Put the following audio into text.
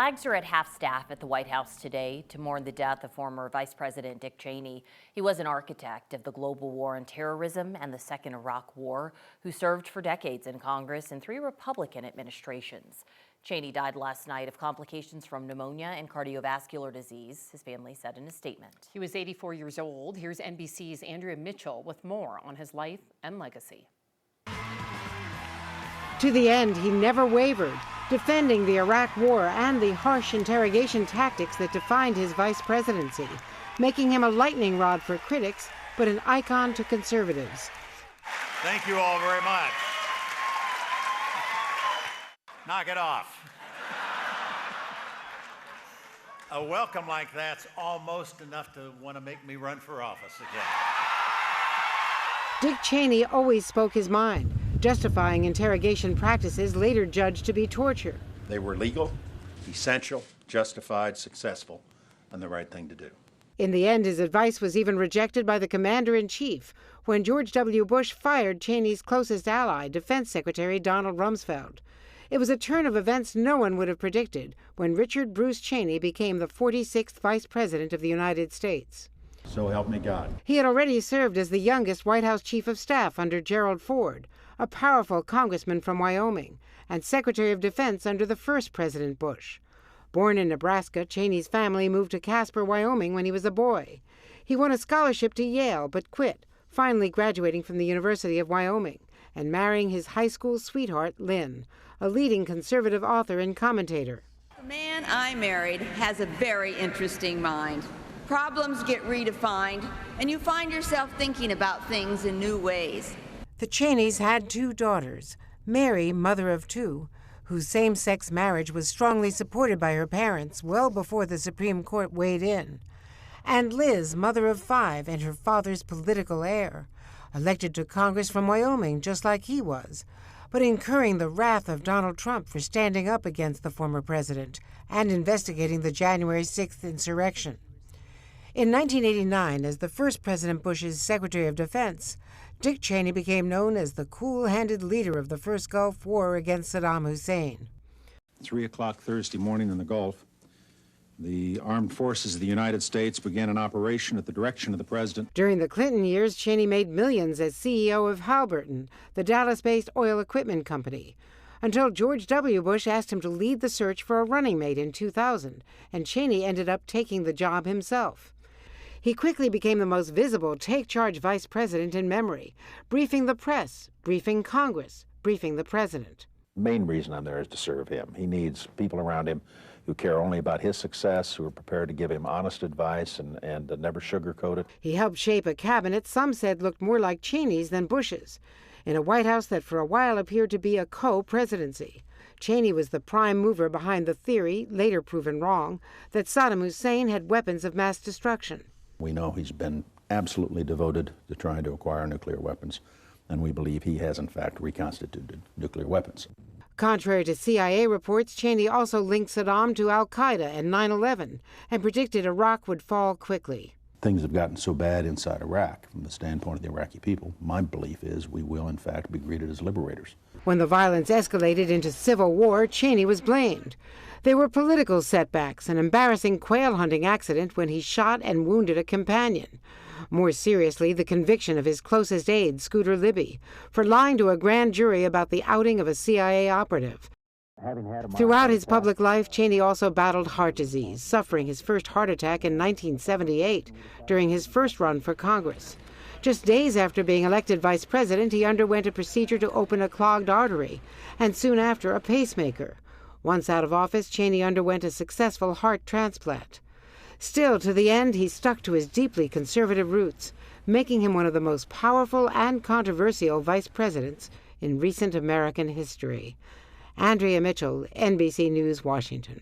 Flags are at half-staff at the White House today to mourn the death of former Vice President Dick Cheney. He was an architect of the global war on terrorism and the Second Iraq War, who served for decades in Congress and 3 Republican administrations. Cheney died last night of complications from pneumonia and cardiovascular disease, his family said in a statement. He was 84 years old. Here's NBC's Andrea Mitchell with more on his life and legacy. To the end, he never wavered, defending the Iraq War and the harsh interrogation tactics that defined his vice presidency, making him a lightning rod for critics, but an icon to conservatives. Thank you all very much. Knock it off. A welcome like that's almost enough to want to make me run for office again. Dick Cheney always spoke his mind, justifying interrogation practices later judged to be torture. They were legal, essential, justified, successful, and the right thing to do. In the end, his advice was even rejected by the commander-in-chief when George W. Bush fired Cheney's closest ally, Defense Secretary Donald Rumsfeld. It was a turn of events no one would have predicted when Richard Bruce Cheney became the 46th Vice President of the United States. So help me God. He had already served as the youngest White House Chief of Staff under Gerald Ford, a powerful congressman from Wyoming, and Secretary of Defense under the first President Bush. Born in Nebraska, Cheney's family moved to Casper, Wyoming when he was a boy. He won a scholarship to Yale but quit, finally graduating from the University of Wyoming and marrying his high school sweetheart, Lynn, a leading conservative author and commentator. The man I married has a very interesting mind. Problems get redefined, and you find yourself thinking about things in new ways. The Cheneys had 2 daughters, Mary, mother of 2, whose same-sex marriage was strongly supported by her parents well before the Supreme Court weighed in, and Liz, mother of 5 and her father's political heir, elected to Congress from Wyoming just like he was, but incurring the wrath of Donald Trump for standing up against the former president and investigating the January 6th insurrection. In 1989, as the first President Bush's Secretary of Defense, Dick Cheney became known as the cool-handed leader of the first Gulf War against Saddam Hussein. 3 o'clock Thursday morning in the Gulf, the armed forces of the United States began an operation at the direction of the president. During the Clinton years, Cheney made millions as CEO of Halliburton, the Dallas-based oil equipment company, until George W. Bush asked him to lead the search for a running mate in 2000, and Cheney ended up taking the job himself. He quickly became the most visible take-charge vice president in memory, briefing the press, briefing Congress, briefing the president. The main reason I'm there is to serve him. He needs people around him who care only about his success, who are prepared to give him honest advice and never sugarcoat it. He helped shape a cabinet some said looked more like Cheney's than Bush's, in a White House that for a while appeared to be a co-presidency. Cheney was the prime mover behind the theory, later proven wrong, that Saddam Hussein had weapons of mass destruction. We know he's been absolutely devoted to trying to acquire nuclear weapons, and we believe he has, in fact, reconstituted nuclear weapons. Contrary to CIA reports, Cheney also linked Saddam to al-Qaeda and 9/11 and predicted Iraq would fall quickly. Things have gotten so bad inside Iraq from the standpoint of the Iraqi people. My belief is we will, in fact, be greeted as liberators. When the violence escalated into civil war, Cheney was blamed. There were political setbacks, an embarrassing quail hunting accident when he shot and wounded a companion. More seriously, the conviction of his closest aide, Scooter Libby, for lying to a grand jury about the outing of a CIA operative. Throughout his public life, Cheney also battled heart disease, suffering his first heart attack in 1978 during his first run for Congress. Just days after being elected vice president, he underwent a procedure to open a clogged artery, and soon after, a pacemaker. Once out of office, Cheney underwent a successful heart transplant. Still, to the end, he stuck to his deeply conservative roots, making him one of the most powerful and controversial vice presidents in recent American history. Andrea Mitchell, NBC News, Washington.